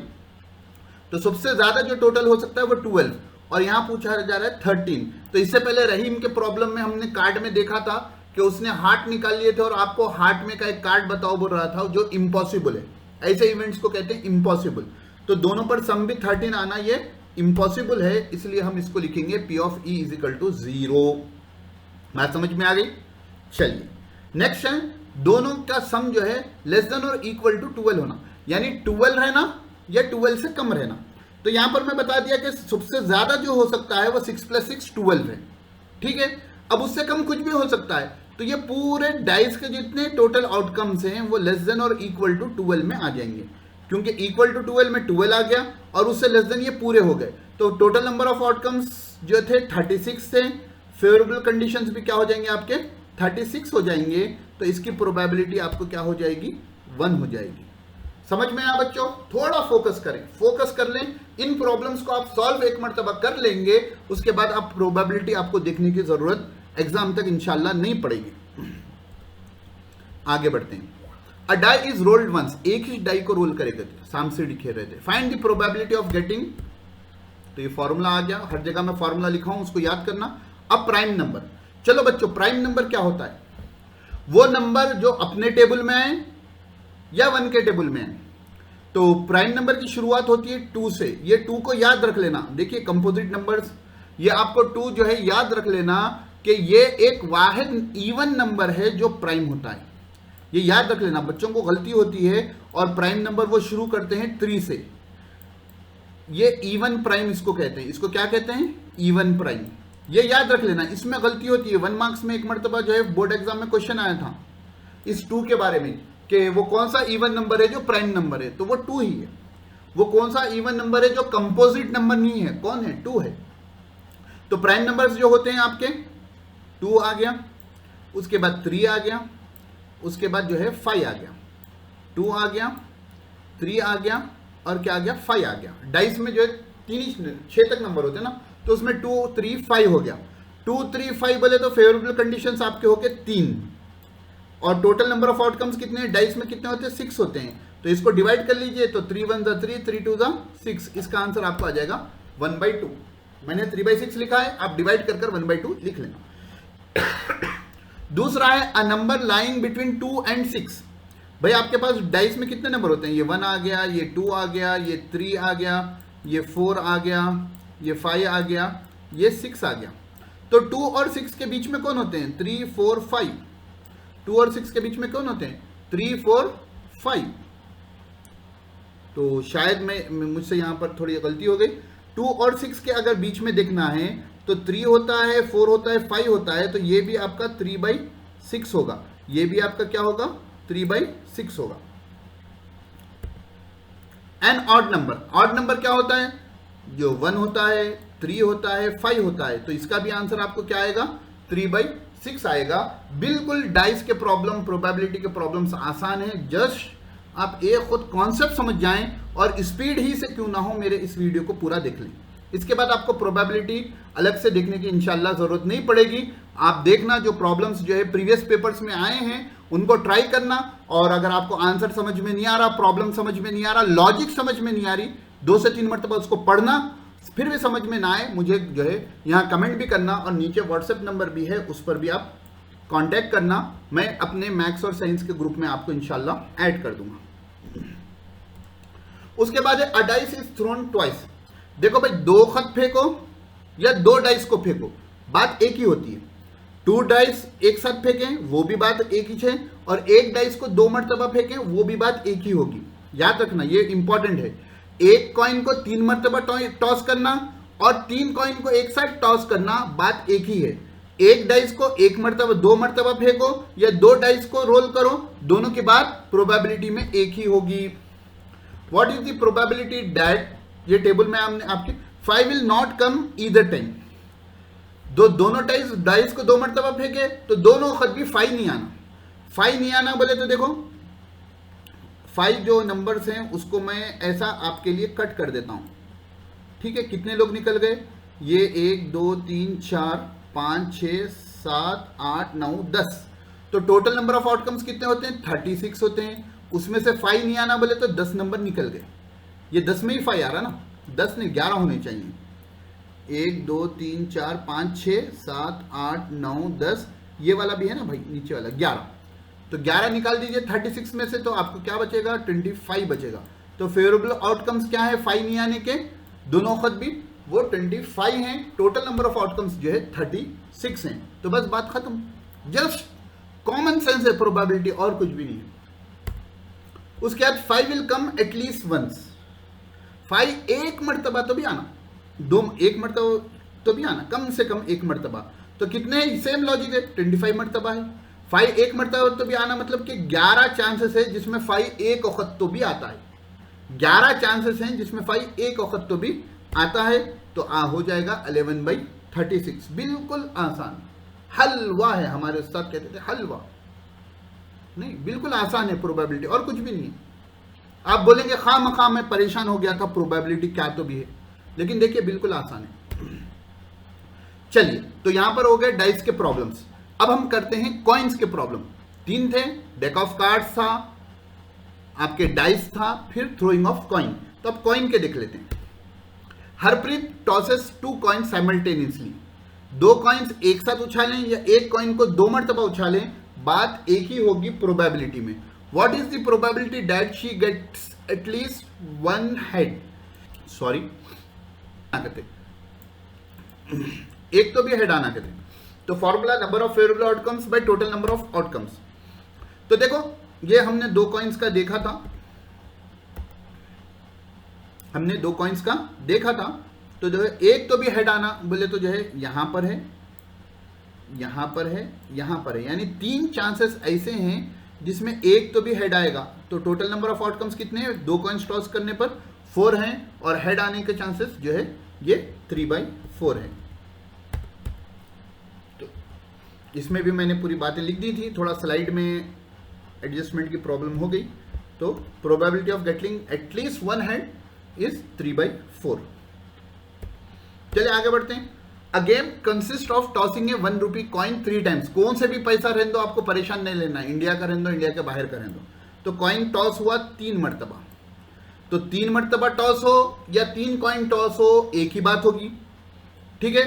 तो सबसे ज्यादा जो टोटल हो सकता है वो 12, और यहां पूछा जा रहा है 13। तो इससे पहले रहीम के प्रॉब्लम में हमने कार्ड में देखा था कि उसने हार्ट निकाल लिए थे और आपको हार्ट में का एक कार्ड बताओ बोल रहा था जो इम्पॉसिबल है, ऐसे इवेंट्स को कहते हैं इम्पॉसिबल। तो दोनों पर सम भी 13 आना ये इम्पॉसिबल है, इसलिए हम इसको लिखेंगे P of E = 0। बात समझ में आ गई। चलिए नेक्स्ट है, दोनों का सम जो है less than or equal to 12 होना, यानी 12 रहना या 12 से कम रहना। तो यहां पर मैं बता दिया कि सबसे ज्यादा जो हो सकता है वो 6 + 6 12 है, ठीक है। अब उससे कम कुछ भी हो सकता है, तो ये पूरे डाइस के जितने टोटल आउटकम्स हैं वो less than or equal to 12 में आ जाएंगे, क्योंकि इक्वल टू 12 में 12 आ गया और उससे लेस देन ये पूरे हो गए। तो टोटल नंबर ऑफ आउटकम्स जो थे 36 थे, फेवरेबल कंडीशंस भी क्या हो जाएंगे आपके 36 हो जाएंगे, तो इसकी प्रोबेबिलिटी आपको क्या हो जाएगी 1 हो जाएगी। समझ में आया बच्चों, थोड़ा फोकस करें, फोकस कर लें, इन प्रॉब्लम्स को आप सॉल्व एक मर्तबा कर लेंगे, उसके बाद आप प्रोबेबिलिटी आपको देखने की जरूरत एग्जाम तक इंशाल्लाह नहीं पड़ेगी। आगे बढ़ते हैं। अ डाई इज रोल्ड वंस, एक ही डाई को रोल करेगा, सामने से दिखे रहे थे। Find the probability of getting, तो ये फॉर्मूला आ गया, हर जगह मैं फॉर्मूला लिखा हूं उसको याद करना। अब प्राइम नंबर, चलो बच्चों प्राइम नंबर क्या होता है, वो नंबर जो अपने टेबल में आए या 1 के टेबल में आए। तो प्राइम नंबर की शुरुआत होती है 2 से, ये 2 को याद रख लेना। देखिए कंपोजिट नंबर्स, ये आपको 2 जो है याद रख लेना कि ये एक वाहिद इवन नंबर है जो प्राइम होता है, ये याद रख लेना। बच्चों को गलती होती है और प्राइम नंबर वो शुरू करते हैं 3 से, ये इवन प्राइम इसको कहते हैं, इसको क्या कहते हैं इवन प्राइम, ये याद रख लेना। इसमें गलती होती है, 1 मार्क्स में एक मरतबा जो है बोर्ड एग्जाम में क्वेश्चन आया था इस 2 के बारे में कि वो कौन सा इवन नंबर है जो प्राइम नंबर है, तो वो 2 ही है। वो कौन सा इवन नंबर है जो कंपोजिट नंबर नहीं है, कौन है 2 है। तो प्राइम नंबर्स जो होते हैं आपके 2 आ गया, उसके बाद 3 आ गया, उसके बाद जो है 5 आ गया, 2 आ गया, 3 आ गया और क्या आ गया 5 आ गया। डाइस में जो है 6 तक नंबर होते हैं ना, तो उसमें 2 3 5 हो गया। 2 3 5 बोले तो फेवरेबल कंडीशंस आपके हो गए 3, और टोटल नंबर ऑफ आउटकम्स कितने हैं डाइस में कितने होते हैं 6 होते हैं। तो इसको डिवाइड कर लीजिए, तो 3 1 3 3 2 6, इसका आंसर आपको आ जाएगा 1/2। मैंने 3/6 लिखा है, आप डिवाइड कर 1/2 लिख लेना। दूसरा है a number lying between 2 and 6। भाई आपके पास डाइस में कितने नंबर होते हैं, ये 1 आ गया, ये 2 आ गया, ये 3 आ गया, ये 4 आ गया, ये 5 आ गया, ये 6 आ गया। तो 2 और 6 के बीच में कौन होते हैं 3 4 5, 2 और 6 के बीच में कौन होते हैं 3 4 5। तो शायद मुझसे यहां पर थोड़ी गलती हो गई। 2 और 6 के अगर बीच में देखना है तो 3 होता है, 4 होता है, 5 होता है, तो ये भी आपका 3/6 होगा, ये भी आपका क्या होगा 3/6 होगा। An odd number, odd number क्या होता है जो 1 होता है, 3 होता है, 5 होता है, तो इसका भी आंसर आपको क्या आएगा 3/6 आएगा। बिल्कुल डाइस के प्रॉब्लम, प्रोबेबिलिटी के प्रॉब्लम्स आसान है, जस्ट आप एक खुद कॉन्सेप्ट समझ जाएं और स्पीड ही से क्यों ना हो मेरे इस वीडियो को पूरा देख लें। इसके बाद आपको प्रोबेबिलिटी अलग से देखने की इंशाल्लाह जरूरत नहीं पड़ेगी। आप देखना जो प्रॉब्लम्स जो है प्रीवियस पेपर्स में आए हैं उनको ट्राई करना, और अगर आपको आंसर समझ में नहीं आ रहा, प्रॉब्लम समझ में नहीं आ रहा, लॉजिक समझ में नहीं आ रही, 2 से 3 मरतबा उसको पढ़ना, फिर भी समझ में ना आए, मुझे जो है यहाँ कमेंट भी करना, और नीचे व्हाट्सएप नंबर भी है, उस पर भी आप कांटेक्ट करना। मैं अपने मैथ्स और साइंस के ग्रुप में आपको इंशाल्लाह ऐड कर दूंगा। उसके बाद है अ डाइस इज थ्रोन ट्वाइस। देखो भाई, दो खत फेंको या दो डाइस को फेंको, बात एक ही होती है। 2 डाइस एक साथ फेंकें, वो भी बात एक ही है, और एक डाइस को 2 मरतबा फेंकें, वो भी बात एक ही होगी। याद रखना, ये इंपॉर्टेंट है। एक कॉइन को 3 मरतबा टॉस करना और 3 कॉइन को एक साथ टॉस करना, बात एक ही है। एक डाइस को 1 मरतबा 2 मरतबा फेंको या 2 डाइस को रोल करो, दोनों की बात प्रोबेबिलिटी में एक ही होगी। What is the probability that, ये टेबल में हमने आपके 5 will not come either time. दोनों डाइस को 2 मरतबा फेंके तो दोनों खत भी 5 नहीं आना। 5 नहीं आना बोले तो देखो, 5 जो नंबर्स हैं उसको मैं ऐसा आपके लिए कट कर देता हूं। ठीक है, कितने लोग निकल गए? ये 1 2 3 4 5 6 7 8 9 10। तो टोटल नंबर ऑफ आउटकम्स कितने होते हैं? 36 होते हैं। उसमें से 5 नहीं आना बोले तो 10 नंबर निकल गए। ये 10 में ही 5 आ रहा ना, 10 नहीं 11 होने चाहिए। 1 2 3 4 5 6 7 8 9 10, ये वाला भी है ना भाई, नीचे वाला 11। तो 11 निकाल दीजिए 36 में से, तो आपको क्या बचेगा? 25 बचेगा। तो फेवरेबल आउटकम्स क्या है 5 नहीं आने के? दोनों खत भी वो 25 हैं। टोटल नंबर ऑफ आउटकम्स जो है 36 हैं। तो बस बात खत्म। जस्ट कॉमन सेंस है प्रोबेबिलिटी, और कुछ भी नहीं है। उसके बाद 5 विल कम एटलीस्ट वंस। 5 एक मरतबा तो भी आना, एक मरतबा तो भी आना, कम से कम एक मरतबा। तो कितने हैं? सेम लॉजिक है, 25 मरतबा है। 5 एक मरतबा तो भी आना मतलब कि 11 चांसेस है जिसमें 5 एक वक्त तो भी आता है। 11 चांसेस हैं जिसमें 5 एक वक्त तो भी आता है। तो हो जाएगा 11/36। बिल्कुल आसान, हलवा है। हमारे उस्ताद कहते थे हलवा, नहीं बिल्कुल आसान है प्रोबेबिलिटी, और कुछ भी नहीं है। आप बोलेंगे खामखा मैं परेशान हो गया था, प्रोबेबिलिटी क्या तो भी है, लेकिन देखिए बिल्कुल आसान है। चलिए, तो यहां पर हो गए डाइस के प्रॉब्लम्स। अब हम करते हैं कॉइन्स के प्रॉब्लम। 3 थे, डेक ऑफ कार्ड्स था, आपके डाइस था, फिर थ्रोइंग ऑफ कॉइन। तो अब कॉइन के देख लेते हैं। Harpreet tosses 2 coin simultaneously. 2 coins एक साथ उछालें या एक कॉइन को 2 मरतबा उछालें, बात एक ही होगी प्रोबेबिलिटी में। What is the probability that she gets at least 1 head? Sorry, करते एक तो भी हेड आना करते। तो formula number of favourable outcomes by total number of outcomes. तो देखो, ये हमने 2 कॉइन्स का देखा था, हमने 2 कॉइन्स का देखा था। तो जो है एक तो भी हेड आना बोले तो जो है यहां पर है, यहां पर है, यहां पर है, यानी 3 चांसेस ऐसे हैं जिसमें एक तो भी हेड आएगा। तो टोटल नंबर ऑफ आउटकम्स कितने हैं? 2 कॉइन्स टॉस करने पर 4 हैं, और हेड आने के चांसेस जो है ये 3/4 है। तो इसमें भी मैंने पूरी बातें लिख दी थी, थोड़ा स्लाइड में एडजस्टमेंट की प्रॉब्लम हो गई। तो probability of getting at least 1 head is 3/4। चलिए आगे बढ़ते हैं। A game consist of tossing a 1 rupee coin 3 times. कौन से भी पैसा रहने दो, आपको परेशान नहीं लेना, इंडिया का रहने दो, इंडिया के बाहर का रहने दो। तो कॉइन टॉस हुआ 3 मरतबा, तो 3 मरतबा टॉस हो या 3 कॉइन टॉस हो, एक ही बात होगी। ठीक है,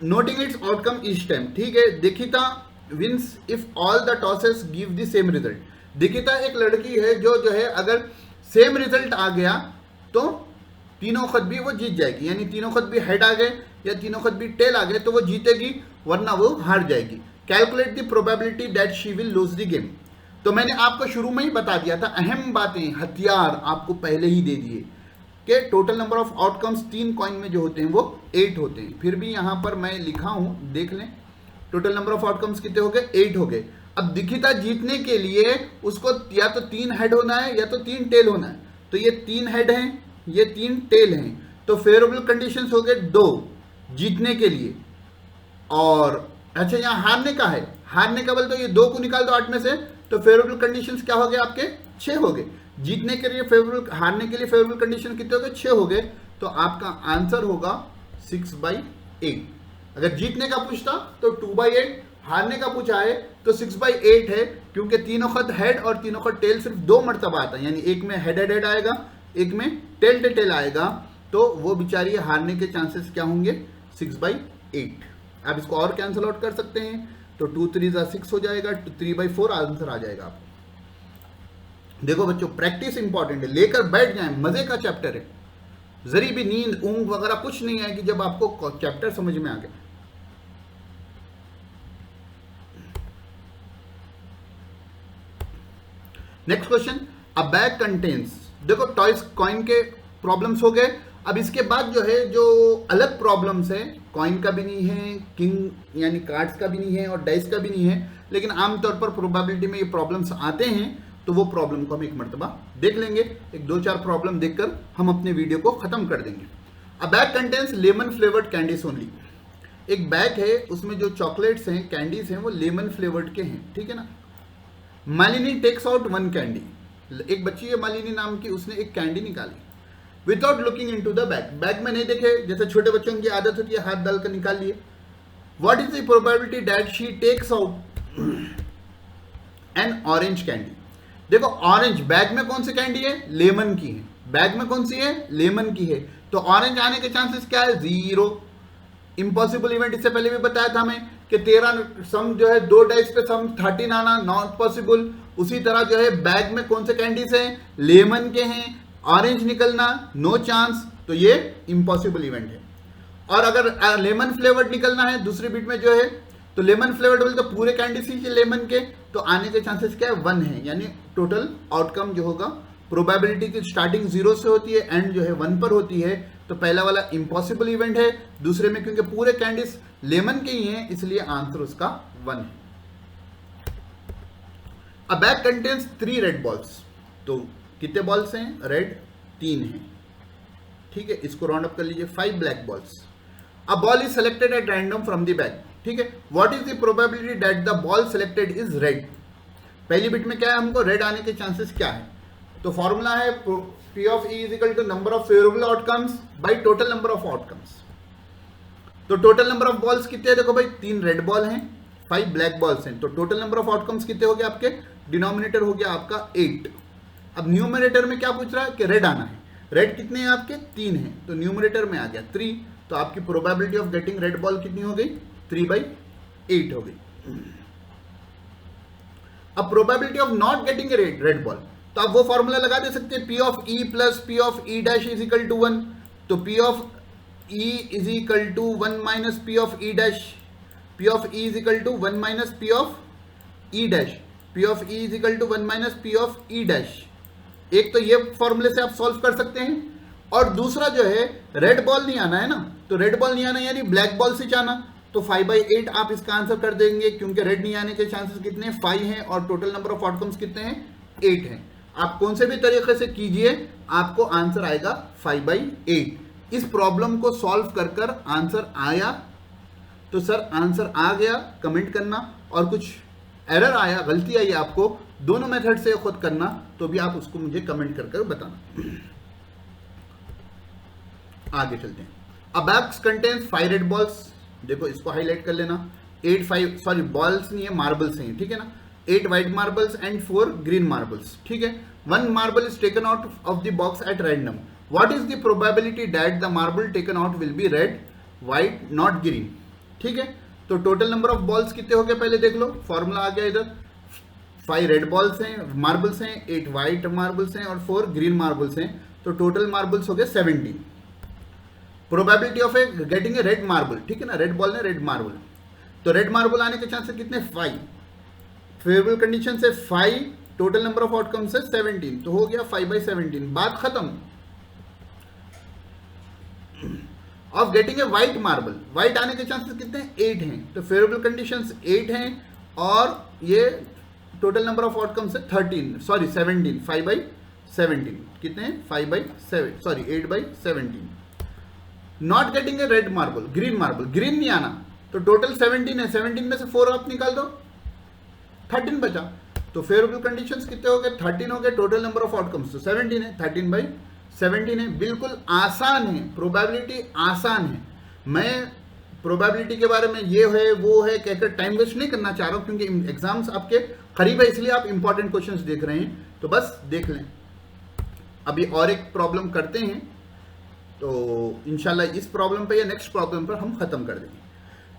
noting its outcome each time. ठीक है, Dikshita wins if all the tosses give the same result. Dikshita एक लड़की है जो है अगर सेम रिजल्ट आ गया तो तीनों खत भी वो जीत जाएगी, यानी तीनों खत भी हेड आ गए या तीनों खत भी टेल आ गए तो वो जीतेगी, वरना वो हार जाएगी। Calculate the probability that she will lose the game. तो मैंने आपको शुरू में ही बता दिया था, अहम बातें, हथियार आपको पहले ही दे दिए कि total number of outcomes 3 coin में जो होते हैं वो 8 होते हैं। फिर भी यहां पर मैं लिखा हूं, देख लें, टोटल नंबर ऑफ आउटकम्स कितने हो गए? 8 हो गए। अब दीक्षिता जीतने के लिए उसको या तो 3 हेड होना है या तो 3 टेल होना है। तो ये 3 हेड हैं, ये 3 टेल हैं, तो फेवरेबल कंडीशंस हो गए 2 जीतने के लिए। और अच्छा, यहां हारने का है, हारने का बोल तो ये 2 को निकाल दो 8 में से, तो फेवरेबल कंडीशंस क्या हो गए आपके? 6 हो गए। जीतने के लिए फेवरेबल, हारने के लिए फेवरेबल कंडीशन कितने हो गए? 6 हो गए। तो आपका आंसर होगा 6/8। अगर जीतने का पूछता तो 2/8, हारने का पूछा है तो 6/8 है, क्योंकि तीनों खत हेड और तीनों खत टेल सिर्फ 2 मरतबा आता है, यानी एक में हेड हेड हेड आएगा, एक में टेल टेल टेल आएगा। तो वो बेचारी हारने के चांसेस क्या होंगे 6/8। आप इसको और कैंसिल आउट कर सकते हैं, तो 2 3 6 हो जाएगा, 3/4 आंसर आ जाएगा आपको। देखो बच्चों प्रैक्टिस इंपॉर्टेंट है, लेकर बैठ जाएं, मजे का चैप्टर है, जरी भी नींद ऊंघ वगैरह कुछ नहीं आएगी जब आपको चैप्टर समझ में आ गया। नेक्स्ट क्वेश्चन, अ बैग कंटेन्स, देखो टॉयज कॉइन के प्रॉब्लम्स हो गए। अब इसके बाद जो है जो अलग प्रॉब्लम्स है, कॉइन का भी नहीं है, किंग यानी कार्ड्स का भी नहीं है और डाइस का भी नहीं है, लेकिन आमतौर पर प्रोबेबिलिटी में ये प्रॉब्लम्स आते हैं, तो वो प्रॉब्लम को हम एक मर्तबा देख लेंगे। एक 2-4 प्रॉब्लम देखकर हम अपने वीडियो को खत्म कर देंगे। अ bag contains lemon flavoured candies only, एक बैग है उसमें जो चॉकलेट्स हैं कैंडीज हैं वो लेमन फ्लेवर्ड के हैं, ठीक है ना। मालिनी टेक्स आउट 1 कैंडी, एक बच्ची है मालिनी नाम की, उसने एक कैंडी निकाली without looking into the bag, bag में नहीं देखे, जैसे छोटे बच्चों की आदत होती है हाथ डालकर निकाल लिए। What is the probability that she takes out an orange candy, देखो ऑरेंज बैग में कौन सी कैंडी है, लेमन की है, बैग में कौन सी है, लेमन की है, तो ऑरेंज आने के चांसेस क्या है 0। इम्पॉसिबल इवेंट इससे पहले भी बताया था हमें कि 13 सम जो है 2 डाइस पे सम 13 आना नॉट पॉसिबल। उसी तरह जो है बैग में कौन से कैंडीज हैं, लेमन के हैं, ऑरेंज निकलना नो चांस, तो ये इम्पॉसिबल इवेंट है। और अगर लेमन फ्लेवर्ड निकलना है दूसरी बिट में जो है, तो लेमन फ्लेवर्ड बोले तो पूरे कैंडीज ही लेमन के, तो आने के चांसेस क्या है 1 है, यानी टोटल आउटकम जो होगा प्रोबेबिलिटी की स्टार्टिंग 0 से होती है, एंड जो है 1 पर होती है, तो पहला वाला इम्पॉसिबल इवेंट है, दूसरे में क्योंकि पूरे कैंडीज लेमन के ही हैं इसलिए आंसर उसका 1 है। अ बैग कंटेन्स 3 रेड बॉल्स, तो कितने बॉल्स हैं, रेड 3 हैं, ठीक है, इसको राउंड अप कर लीजिए, 5 black balls. A ball is selected at random from the bag, ठीक है, what is the probability that the ball selected is red, पहली बिट में क्या है, हमको रेड आने के चांसेस क्या है, तो फॉर्मूला है P of E is equal to number of favorable outcomes by total number of outcomes। तो टोटल नंबर ऑफ बॉल्स कितने हैं, देखो भाई 3 रेड बॉल हैं, 5 ब्लैक बॉल्स हैं, तो टोटल नंबर ऑफ आउटकम्स कितने हो गए आपके, डिनोमिनेटर हो गया आपका 8। अब न्यूमरेटर में क्या पूछ रहा है कि रेड आना है, रेड कितने हैं आपके 3 हैं, तो न्यूमरेटर में आ गया 3, तो आपकी probability of getting red ball कितनी हो गई 3/8 हो गई। अब probability of not getting red ball, तो आप वो फॉर्मूला लगा दे सकते हैं P of E plus P of E dash is equal to 1, तो P of E is equal to 1 minus P of E dash, P of E is equal to 1 minus P of E dash, P of E is equal to 1 minus P of E dash. एक तो ये फॉर्मूले से आप solve कर सकते हैं, और दूसरा जो है रेड बॉल नहीं आना है ना, तो रेड बॉल नहीं आना यानी ब्लैक बॉल से जाना, तो 5/8 आप इसका आंसर कर देंगे, क्योंकि रेड नहीं आने के चांसेस कितने 5 हैं और टोटल नंबर ऑफ आउटकम्स कितने हैं 8 हैं। आप कौन से भी तरीके से कीजिए आपको आंसर आएगा 5/8। इस प्रॉब्लम को सॉल्व कर कर आंसर आया तो सर आंसर आ गया कमेंट करना, और कुछ एरर आया गलती आई आपको, दोनों मेथड से खुद करना, तो भी आप उसको मुझे कमेंट कर कर बताना। आगे चलते हैं। अ बैग कंटेन्स 5 रेड बॉल्स, देखो इसको हाईलाइट कर लेना, 8 5 बॉल्स नहीं है मार्बल्स हैं, ठीक है ना, 8 white marbles and 4 green marbles, ठीक है। 1 marble is taken out of the box at random, what is the probability that the marble taken out will be red, white, not green, ठीक है। तो टोटल नंबर ऑफ बॉल्स कितने हो गए पहले देख लो, फॉर्मूला आ गया इधर, 5 रेड बॉल्स हैं मार्बल्स हैं, 8 व्हाइट मार्बल्स हैं और 4 ग्रीन मार्बल्स हैं, तो टोटल मार्बल्स हो गए 17। Probability of A getting a red marble, ठीक है ना, रेड बॉल ने रेड मार्बल, तो रेड मार्बल आने के चांसेस कितने 5, फेवरेबल कंडीशन से 5, टोटल नंबर ऑफ आउटकम से 17, तो हो गया 5/17, बात खत्म। Of getting a white marble, white आने के चांसेस कितने 8 हैं, तो फेवरेबल कंडीशंस 8 हैं, और ये टोटल नंबर ऑफ आउटकम से 17, 5/17 कितने 8/17। Not getting a red marble, green marble, green नहीं आना, तो टोटल 17 है, 17 में से 4 आप निकाल दो, 13 बचा, तो फेवरेबल कंडीशंस कितने हो गए 13 हो गए, टोटल नंबर ऑफ आउटकम्स तो 17 है, 13/17 है, बिल्कुल आसान है, प्रोबेबिलिटी आसान है। मैं प्रोबेबिलिटी के बारे में ये है वो है कहकर टाइम वेस्ट नहीं करना चाह रहा हूं, क्योंकि एग्जाम्स आपके करीब है, इसलिए आप इंपॉर्टेंट क्वेश्चंस देख रहे हैं, तो बस देख लें। अभी और एक प्रॉब्लम करते हैं, तो इंशाल्लाह इस प्रॉब्लम पे या नेक्स्ट प्रॉब्लम पर हम खत्म कर देंगे।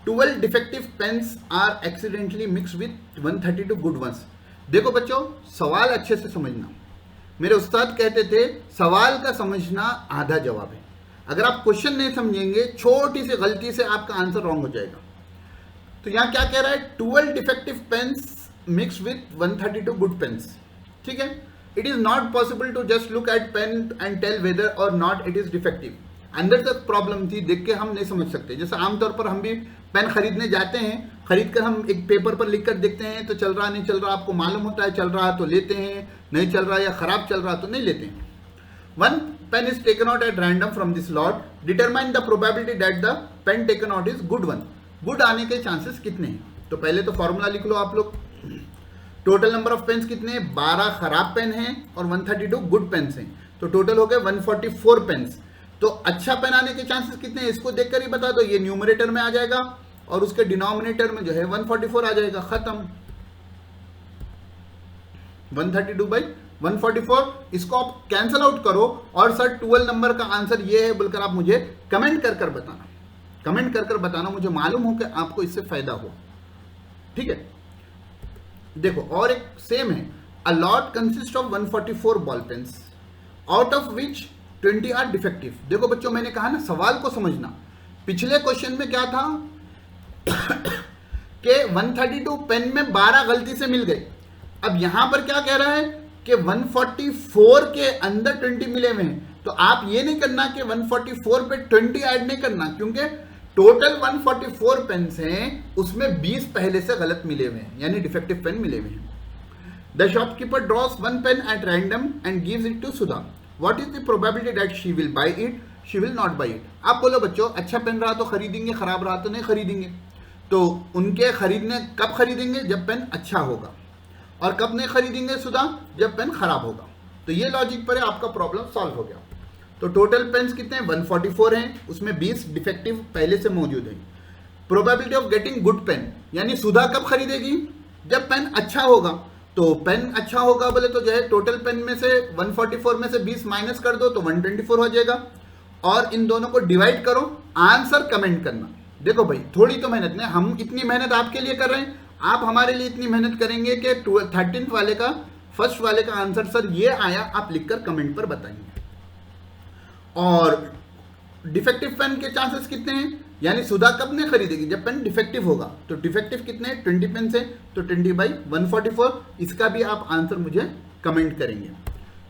12 defective pens are accidentally mix with 132 good ones. देखो बच्चों, सवाल अच्छे से समझना। मेरे उस्ताद कहते थे सवाल का समझना आधा जवाब है। अगर आप क्वेश्चन नहीं समझेंगे, छोटी सी गलती से आपका आंसर रॉन्ग हो जाएगा। तो यहाँ क्या कह रहा है, 12 defective pens mix with 132 good pens. ठीक है, it is not possible to just look at pen and tell whether or not it is defective. अंदर तक प्रॉब्लम थी, देख के हम नहीं समझ सकते। जैसे आमतौर पर हम भी पेन खरीदने जाते हैं, खरीद कर हम एक पेपर पर लिख कर देखते हैं, तो चल रहा नहीं चल रहा आपको मालूम होता है, चल रहा तो लेते हैं, नहीं चल रहा या खराब चल रहा तो नहीं लेते हैं। One pen is taken out at random from this lot, determine the probability that the pen taken out is good one. Good आने के चांसेस कितने हैं? तो पहले तो फॉर्मूला लिख लो आप लोग। टोटल नंबर ऑफ पेन्स कितने हैं? 12 खराब पेन हैं और 132 गुड पेन्स हैं, तो टोटल हो गए 144 पेन्स। तो अच्छा पेन आने के चांसेस कितने हैं इसको देखकर ही बता दो। ये न्यूमरेटर में आ जाएगा और उसके डिनोमिनेटर में जो है 144 आ जाएगा, खत्म। 132 बाई 144, इसको आप कैंसल आउट करो और सर 12 नंबर का आंसर ये है बोलकर आप मुझे कमेंट कर बताना। कमेंट कर बताना, मुझे मालूम हो कि आपको इससे फायदा हो। ठीक है, देखो और एक सेम है। A lot consist of 144 ball pens out of which 20 are defective. देखो बच्चों, मैंने कहा ना सवाल को समझना। पिछले क्वेश्चन में क्या था कि 132 पेन में 12 गलती से मिल गए। अब यहां पर क्या कह रहा है कि 144 के अंदर 20 मिले हुए हैं। तो आप ये नहीं करना कि 144 पे 20 ऐड नहीं करना, क्योंकि टोटल 144 पेन्स हैं, उसमें 20 पहले से गलत मिले हुए हैं, यानी डिफेक्टिव पेन मिले हुए हैं। The shopkeeper draws one pen at random and gives it to Sudha. What is the probability that she will buy it, she will not buy it. आप बोलो बच्चों, अच्छा पेन रहा तो खरीदेंगे, खराब रहा तो नहीं खरीदेंगे। तो उनके खरीदने कब खरीदेंगे? जब पेन अच्छा होगा। और कब नहीं खरीदेंगे सुधा? जब पेन खराब होगा। तो ये लॉजिक पर है, आपका प्रॉब्लम सॉल्व हो गया। तो टोटल पेन्स कितने हैं? 144 हैं, उसमें 20 डिफेक्टिव पहले से मौजूद हैं। Probability of getting good pen, यानी सुधा कब खरीदेगी? जब पेन अच्छा होगा। तो पेन अच्छा होगा बोले तो जो है टोटल पेन में से 144 में से 20 माइनस कर दो तो 124 हो जाएगा। और इन दोनों को डिवाइड करो, आंसर कमेंट करना। देखो भाई, थोड़ी तो मेहनत नहीं, हम इतनी मेहनत आपके लिए कर रहे हैं, आप हमारे लिए इतनी मेहनत करेंगे कि 13th वाले का, फर्स्ट वाले का आंसर सर ये आया, आप लिखकर कमेंट पर बताएंगे। और डिफेक्टिव पेन के चांसेस कितने हैं? यानी सुधा कब नहीं खरीदेगी? जब पेन डिफेक्टिव होगा। तो डिफेक्टिव कितने हैं? 20 पेन से, तो 20 बाई 144। इसका भी आप आंसर मुझे कमेंट करेंगे।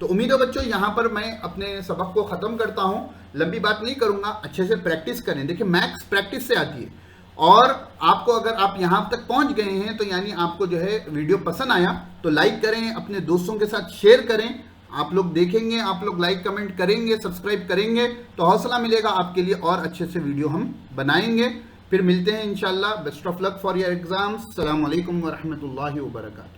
तो उम्मीद है बच्चों, यहाँ पर मैं अपने सबक को ख़त्म करता हूँ। लंबी बात नहीं करूँगा, अच्छे से प्रैक्टिस करें। देखिए मैथ्स प्रैक्टिस से आती है। और आपको अगर आप यहाँ तक पहुँच गए हैं तो यानी आपको जो है वीडियो पसंद आया तो लाइक करें, अपने दोस्तों के साथ शेयर करें। आप लोग देखेंगे, आप लोग लाइक कमेंट करेंगे, सब्सक्राइब करेंगे तो हौसला मिलेगा आपके लिए, और अच्छे से वीडियो हम बनाएंगे। फिर मिलते हैं इंशाल्लाह। Best of luck for your exams. अस्सलाम वालेकुम व रहमतुल्लाहि व बरकातहू।